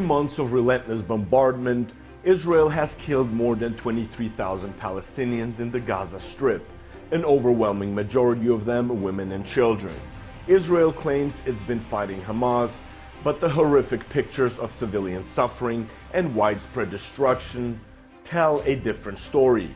months of relentless bombardment, Israel has killed more than 23,000 Palestinians in the Gaza Strip, an overwhelming majority of them women and children. Israel claims it's been fighting Hamas, but the horrific pictures of civilian suffering and widespread destruction tell a different story.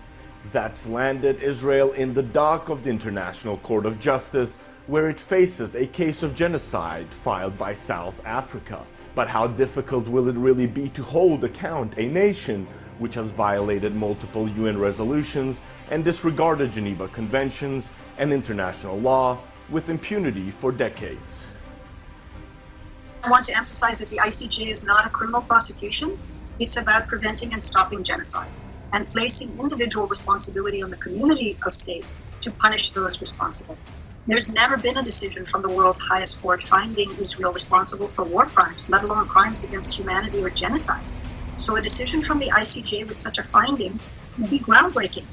That's landed Israel in the dock of the International Court of Justice, where it faces a case of genocide filed by South Africa. But how difficult will it really be to hold account a nation which has violated multiple UN resolutions and disregarded Geneva Conventions and international law with impunity for decades? I want to emphasize that the ICJ is not a criminal prosecution. It's about preventing and stopping genocide and placing individual responsibility on the community of states to punish those responsible. There's never been a decision from the world's highest court finding Israel responsible for war crimes, let alone crimes against humanity or genocide. So a decision from the ICJ with such a finding will be groundbreaking,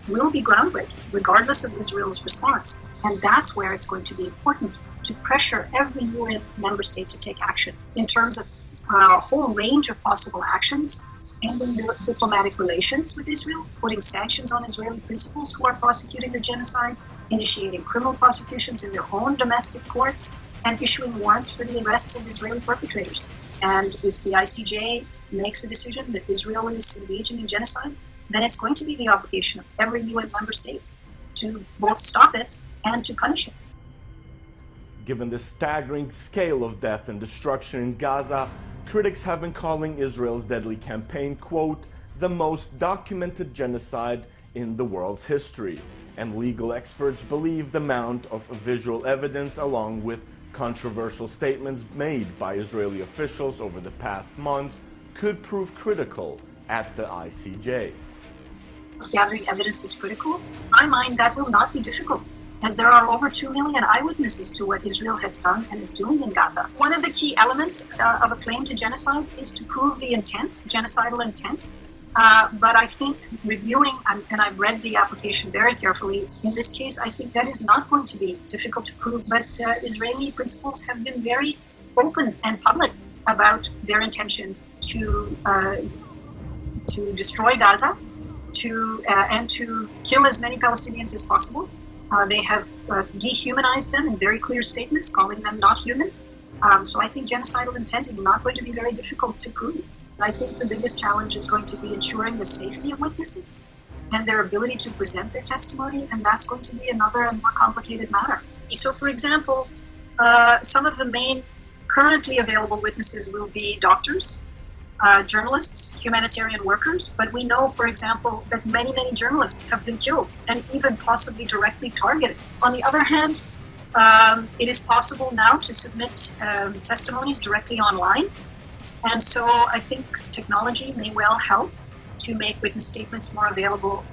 regardless of Israel's response. And that's where it's going to be important to pressure every UN member state to take action in terms of a whole range of possible actions, ending diplomatic relations with Israel, putting sanctions on Israeli principals who are prosecuting the genocide, initiating criminal prosecutions in their own domestic courts, and issuing warrants for the arrests of Israeli perpetrators. And if the ICJ makes a decision that Israel is engaging in genocide, then it's going to be the obligation of every UN member state to both stop it and to punish it. Given the staggering scale of death and destruction in Gaza, critics have been calling Israel's deadly campaign, quote, the most documented genocide in the world's history. And legal experts believe the amount of visual evidence, along with controversial statements made by Israeli officials over the past months, could prove critical at the ICJ. Gathering evidence is critical. In my mind, that will not be difficult, as there are over 2 million eyewitnesses to what Israel has done and is doing in Gaza. One of the key elements of a claim to genocide is to prove the intent, genocidal intent. But I think reviewing, and I've read the application very carefully, in this case, I think that is not going to be difficult to prove. But Israeli principals have been very open and public about their intention to destroy Gaza, and to kill as many Palestinians as possible. They have dehumanized them in very clear statements, calling them not human. So I think genocidal intent is not going to be very difficult to prove. I think the biggest challenge is going to be ensuring the safety of witnesses and their ability to present their testimony, and that's going to be another and more complicated matter. So, for example, some of the main currently available witnesses will be doctors, journalists, humanitarian workers, but we know, for example, that many journalists have been killed and even possibly directly targeted. On the other hand, it is possible now to submit testimonies directly online. And so I think technology may well help to make witness statements more available